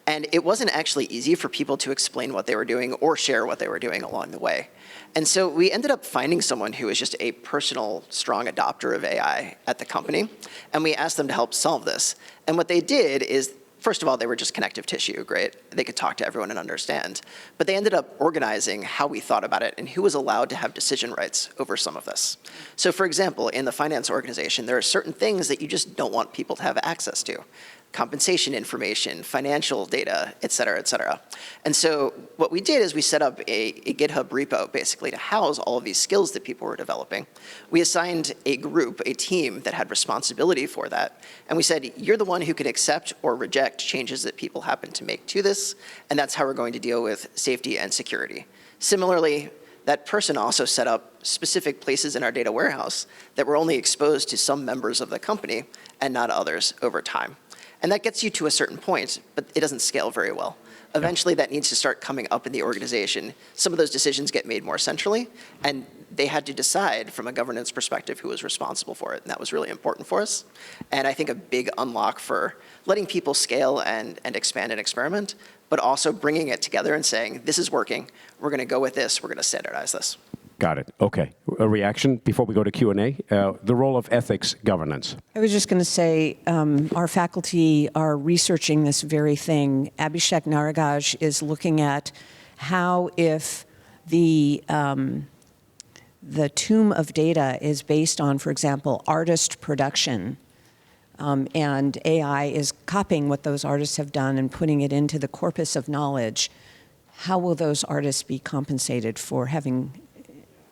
And it wasn't actually easy for people to explain what they were doing or share what they were doing along the way. And so we ended up finding someone who was just a personal, strong adopter of AI at the company, and we asked them to help solve this. And what they did is, first of all, they were just connective tissue, great. They could talk to everyone and understand. But they ended up organizing how we thought about it and who was allowed to have decision rights over some of this. So for example, in the finance organization, there are certain things that you just don't want people to have access to. Compensation information, financial data, et cetera, et cetera. And so what we did is we set up a GitHub repo basically to house all of these skills that people were developing. We assigned a group, a team that had responsibility for that. And we said, you're the one who can accept or reject changes that people happen to make to this. And that's how we're going to deal with safety and security. Similarly, that person also set up specific places in our data warehouse that were only exposed to some members of the company and not others over time. And that gets you to a certain point, but it doesn't scale very well. Eventually, that needs to start coming up in the organization. Some of those decisions get made more centrally, and they had to decide from a governance perspective who was responsible for it, and that was really important for us. And I think a big unlock for letting people scale and expand and experiment, but also bringing it together and saying, this is working, we're going to go with this, we're going to standardize this. Got it. Okay. A reaction before we go to Q&A? The role of ethics governance. I was just going to say, our faculty are researching this very thing. Abhishek Naragaj is looking at how if the tomb of data is based on, for example, artist production, and AI is copying what those artists have done and putting it into the corpus of knowledge, how will those artists be compensated for having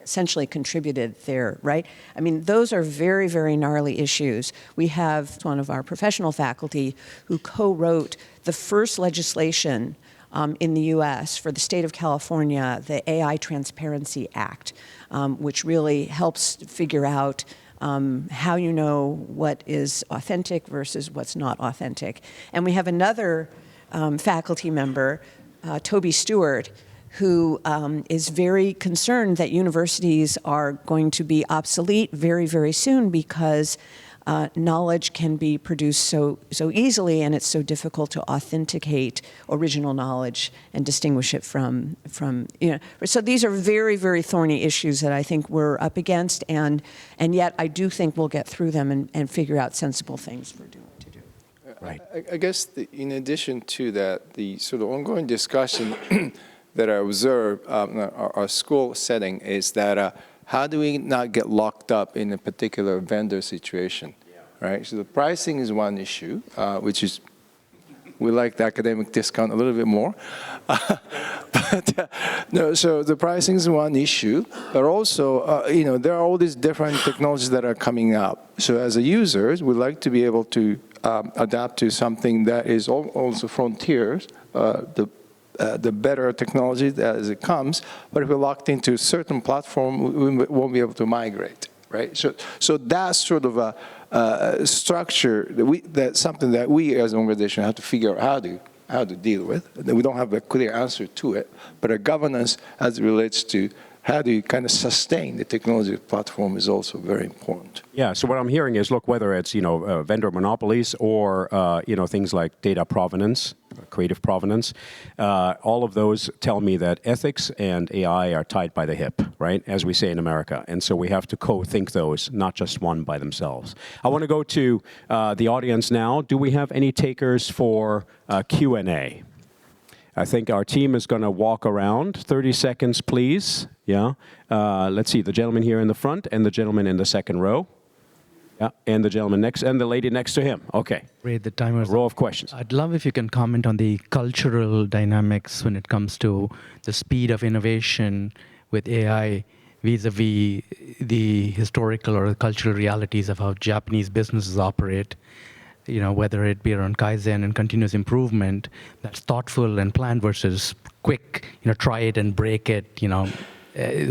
essentially contributed there, right? I mean, those are very, very gnarly issues. We have one of our professional faculty who co-wrote the first legislation in the US for the state of California, the AI Transparency Act, which really helps figure out how you know what is authentic versus what's not authentic. And we have another faculty member, Toby Stewart, who is very concerned that universities are going to be obsolete very, very soon because knowledge can be produced so easily, and it's so difficult to authenticate original knowledge and distinguish it from So these are very, very thorny issues that I think we're up against, and yet I do think we'll get through them and figure out sensible things to do. Right. I guess in addition to that, the sort of ongoing discussion that I observe in our school setting is that how do we not get locked up in a particular vendor situation, right? So the pricing is one issue, which is, we like the academic discount a little bit more. No, so the pricing is one issue, but also, there are all these different technologies that are coming up. So as a users, we like to be able to adapt to something that is also frontiers, the better technology as it comes, but if we're locked into a certain platform, we won't be able to migrate, right? So that's sort of a structure that's something that we as an organization have to figure out how to deal with. We don't have a clear answer to it, but a governance as it relates to how do you kind of sustain the technology platform is also very important. Yeah, so what I'm hearing is, look, whether it's, vendor monopolies or, things like data provenance, creative provenance, all of those tell me that ethics and AI are tied by the hip, right, as we say in America. And so we have to co-think those, not just one by themselves. I want to go to the audience now. Do we have any takers for Q&A? I think our team is going to walk around. 30 seconds, please. Yeah. Let's see, the gentleman here in the front and the gentleman in the second row. Yeah, and the gentleman next, and the lady next to him. Okay. Great, the timer's row of questions. I'd love if you can comment on the cultural dynamics when it comes to the speed of innovation with AI vis-a-vis the historical or cultural realities of how Japanese businesses operate. Whether it be around Kaizen and continuous improvement, that's thoughtful and planned versus quick, try it and break it,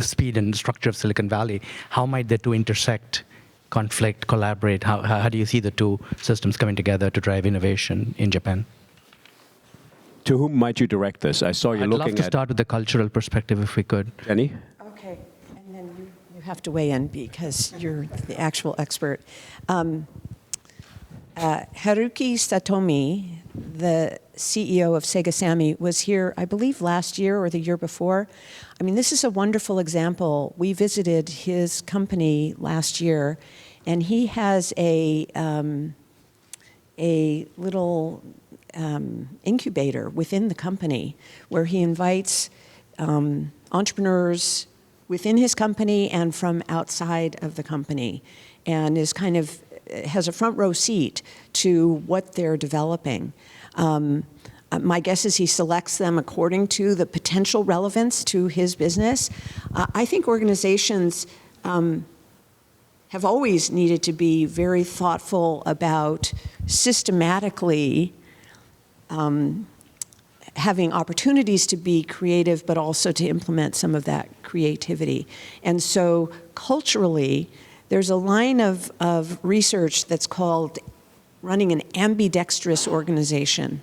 speed and structure of Silicon Valley. How might the two intersect, conflict, collaborate? How do you see the two systems coming together to drive innovation in Japan? To whom might you direct this? I saw you looking at... I'd love to start with the cultural perspective, if we could. Jenny? Okay, and then you have to weigh in because you're the actual expert. Haruki Satomi, the CEO of Sega Sammy, was here, I believe, last year or the year before. I mean, this is a wonderful example. We visited his company last year, and he has a little incubator within the company where he invites entrepreneurs within his company and from outside of the company, and is kind of has a front row seat to what they're developing. My guess is he selects them according to the potential relevance to his business. I think organizations have always needed to be very thoughtful about systematically having opportunities to be creative, but also to implement some of that creativity. And so culturally, there's a line of research that's called running an ambidextrous organization,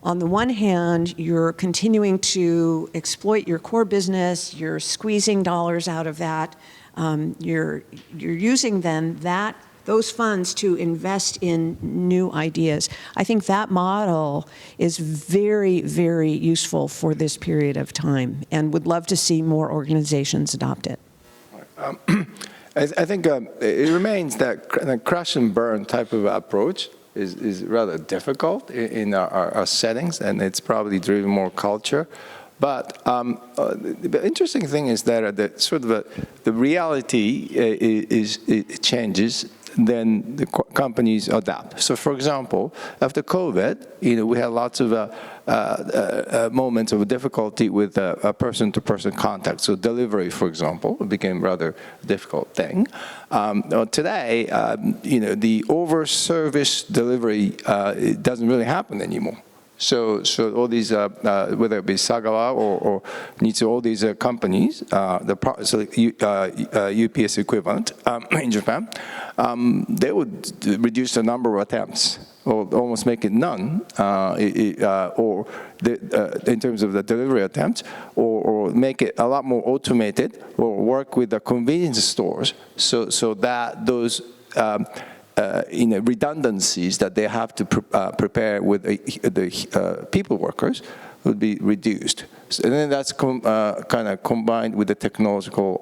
on the one hand, you're continuing to exploit your core business, you're squeezing dollars out of that, you're using then those funds to invest in new ideas. I think that model is very, very useful for this period of time, and would love to see more organizations adopt it. I think it remains that the crash and burn type of approach is rather difficult in our settings, and it's probably driven more culture. But the interesting thing is that the reality it changes, then the companies adapt. So, for example, after COVID, we had lots of moments of difficulty with a person-to-person contact. So, delivery, for example, became a rather difficult thing. Today, the over-service delivery it doesn't really happen anymore. So all these, whether it be Sagawa or Nitsu, all these companies, UPS equivalent in Japan, they would reduce the number of attempts or almost make it none, or in terms of the delivery attempts, or make it a lot more automated, or work with the convenience stores so that those redundancies that they have to prepare with the people workers would be reduced. And then that's kind of combined with the technological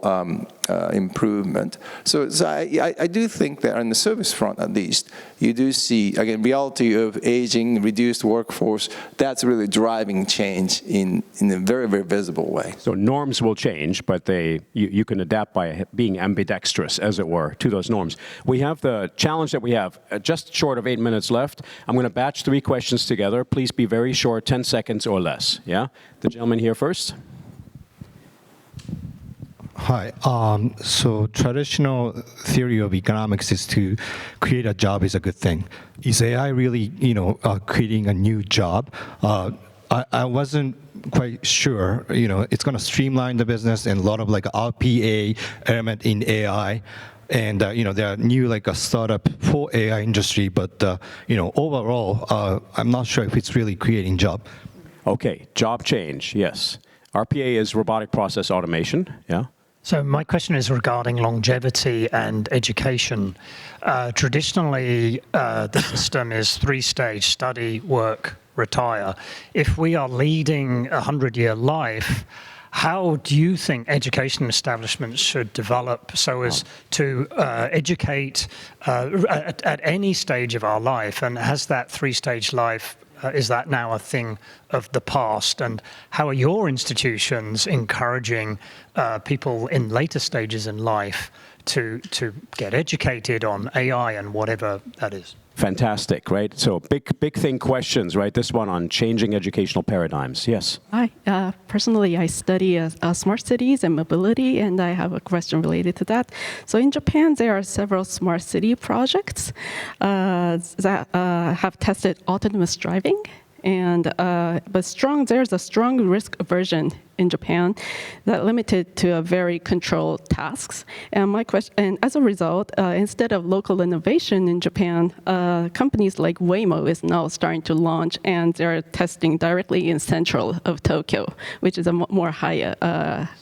improvement. So I do think that on the service front, at least, you do see, again, reality of aging, reduced workforce, that's really driving change in a very, very visible way. So norms will change, but you can adapt by being ambidextrous, as it were, to those norms. We have the challenge that we have just short of 8 minutes left. I'm going to batch 3 questions together. Please be very short, 10 seconds or less. Yeah? The gentleman here first. Hi. So traditional theory of economics is to create a job is a good thing. Is AI really, creating a new job? I wasn't quite sure. It's going to streamline the business and a lot of RPA element in AI. And there are new a startup for AI industry, but overall, I'm not sure if it's really creating job. Okay, job change, yes. RPA is robotic process automation, yeah? So my question is regarding longevity and education. Traditionally, the system is 3-stage: study, work, retire. If we are leading a 100-year life, how do you think education establishments should develop so as to educate at any stage of our life? And has that 3-stage life, is that now a thing of the past? And how are your institutions encouraging people in later stages in life to get educated on AI and whatever that is? Fantastic, right? So big thing questions, right? This one on changing educational paradigms. Yes. Hi. Personally, I study smart cities and mobility, and I have a question related to that. So in Japan, there are several smart city projects that have tested autonomous driving. And there's a strong risk aversion in Japan that limited to very controlled tasks. And my question, and as a result, instead of local innovation in Japan, companies like Waymo is now starting to launch, and they're testing directly in central of Tokyo, which is a more high-risk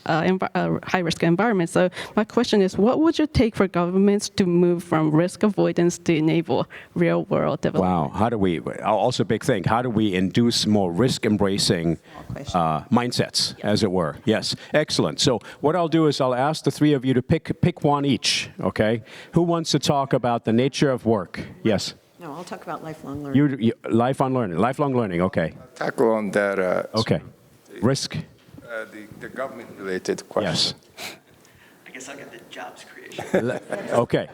environment. So my question is, what would you take for governments to move from risk avoidance to enable real-world development? Wow, how do we, also big thing, how do we induce more risk-embracing mindsets, as it were? Yes, excellent. So what I'll do is I'll ask the 3 of you to pick one each, okay? Who wants to talk about the nature of work? Yes. No, I'll talk about lifelong learning. Lifelong learning, okay. Tackle on that. Okay. Risk? The government-related question. Yes. I guess I'll get the jobs creation. Okay.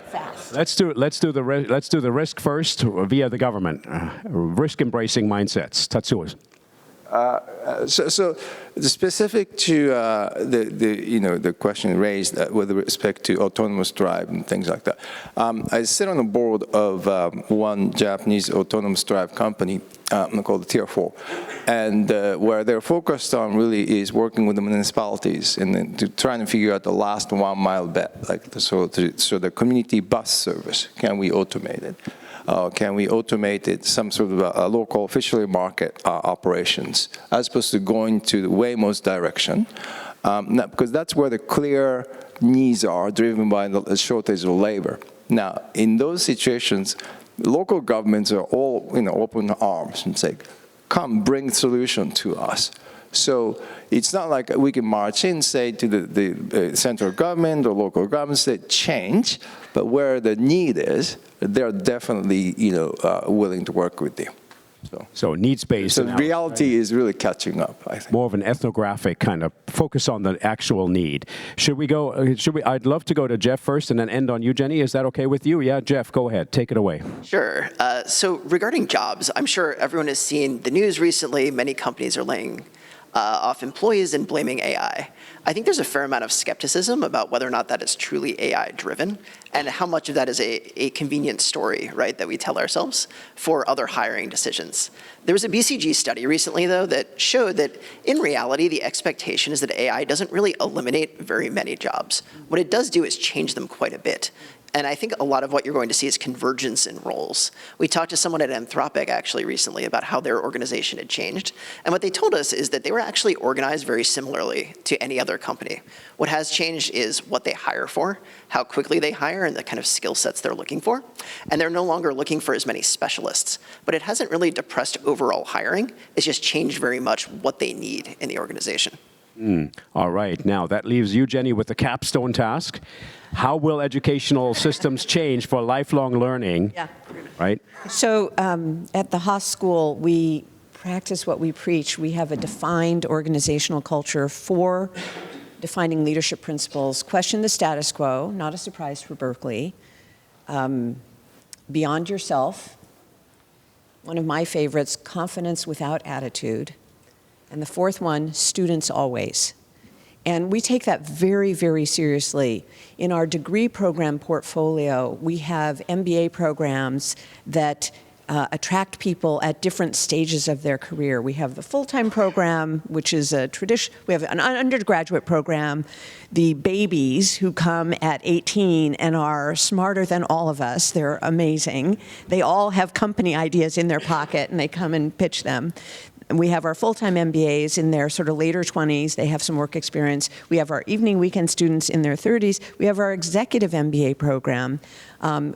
Let's do the risk first via the government. Risk-embracing mindsets. Tatsuo. So specific to the question raised with respect to autonomous drive and things like that, I sit on the board of one Japanese autonomous drive company called Tier 4, and where they're focused on really is working with the municipalities and then to try and figure out the last 1 mile bet, so the community bus service, can we automate it? can we automate it, some sort of a local fishery market operations, as opposed to going to the Waymo's direction, because that's where the clear needs are driven by the shortage of labor. Now, in those situations, local governments are all open arms and say, come, bring solution to us. So it's not like we can march in, say, to the central government or local government, say, change, but where the need is, they're definitely willing to work with you. So needs-based. So reality is really catching up, I think. More of an ethnographic kind of focus on the actual need. Should we go, I'd love to go to Jeff first and then end on you, Jenny. Is that okay with you? Yeah, Jeff, go ahead. Take it away. Sure. So regarding jobs, I'm sure everyone has seen the news recently. Many companies are laying off employees and blaming AI. I think there's a fair amount of skepticism about whether or not that is truly AI-driven and how much of that is a convenient story, right, that we tell ourselves for other hiring decisions. There was a BCG study recently, though, that showed that in reality, the expectation is that AI doesn't really eliminate very many jobs. What it does do is change them quite a bit. And I think a lot of what you're going to see is convergence in roles. We talked to someone at Anthropic actually recently about how their organization had changed. And what they told us is that they were actually organized very similarly to any other company. What has changed is what they hire for, how quickly they hire, and the kind of skill sets they're looking for. And they're no longer looking for as many specialists. But it hasn't really depressed overall hiring. It's just changed very much what they need in the organization. All right. Now, that leaves you, Jenny, with the capstone task. How will educational systems change for lifelong learning? Yeah. Right? So at the Haas School, we practice what we preach. We have a defined organizational culture for defining leadership principles. Question the status quo, not a surprise for Berkeley. Beyond yourself. One of my favorites, confidence without attitude. And the fourth one, students always. And we take that very, very seriously. In our degree program portfolio, we have MBA programs that attract people at different stages of their career. We have the full-time program, which is a tradition. We have an undergraduate program, the babies who come at 18 and are smarter than all of us. They're amazing. They all have company ideas in their pocket, and they come and pitch them. And we have our full-time MBAs in their sort of later 20s. They have some work experience. We have our evening weekend students in their 30s. We have our executive MBA program,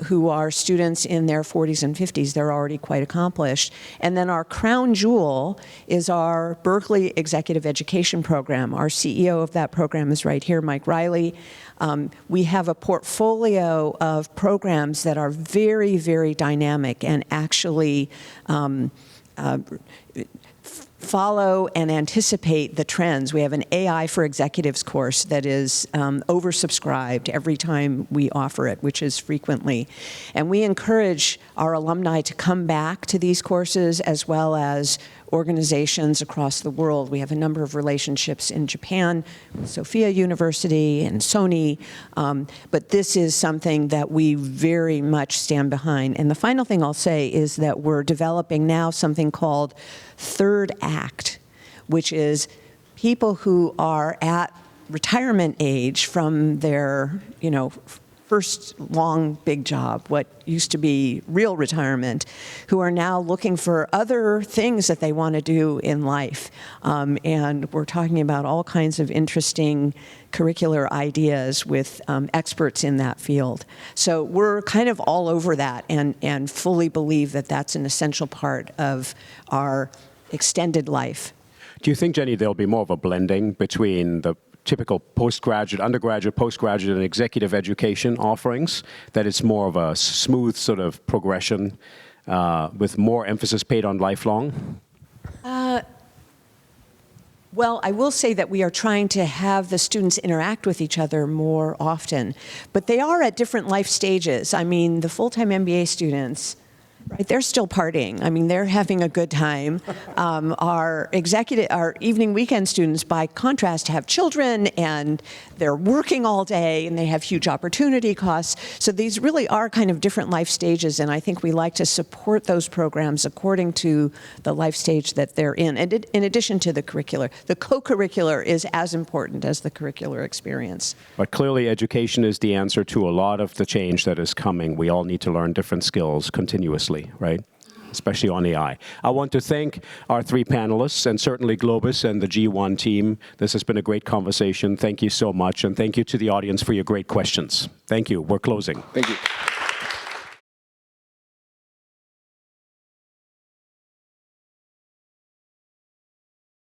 who are students in their 40s and 50s. They're already quite accomplished. And then our crown jewel is our Berkeley Executive Education program. Our CEO of that program is right here, Mike Riley. We have a portfolio of programs that are very, very dynamic and actually follow and anticipate the trends. We have an AI for Executives course that is oversubscribed every time we offer it, which is frequently. And we encourage our alumni to come back to these courses as well as organizations across the world. We have a number of relationships in Japan, with Sophia University and Sony, but this is something that we very much stand behind. And the final thing I'll say is that we're developing now something called Third Act, which is people who are at retirement age from their, first long big job, what used to be real retirement, who are now looking for other things that they want to do in life. And we're talking about all kinds of interesting curricular ideas with experts in that field. So we're kind of all over that and fully believe that that's an essential part of our extended life. Do you think, Jenny, there'll be more of a blending between the typical postgraduate, undergraduate, postgraduate, and executive education offerings, that it's more of a smooth sort of progression with more emphasis paid on lifelong? Well, I will say that we are trying to have the students interact with each other more often, but they are at different life stages. I mean, the full-time MBA students, Right, they're still partying. I mean, they're having a good time. Our evening weekend students, by contrast, have children and they're working all day and they have huge opportunity costs. So these really are kind of different life stages, and I think we like to support those programs according to the life stage that they're in. And in addition to the curricular, the co-curricular is as important as the curricular experience. But clearly, education is the answer to a lot of the change that is coming. We all need to learn different skills continuously, right? Especially on AI. I want to thank our three panelists and certainly Globus and the G1 team. This has been a great conversation. Thank you so much. And thank you to the audience for your great questions. Thank you. We're closing. Thank you.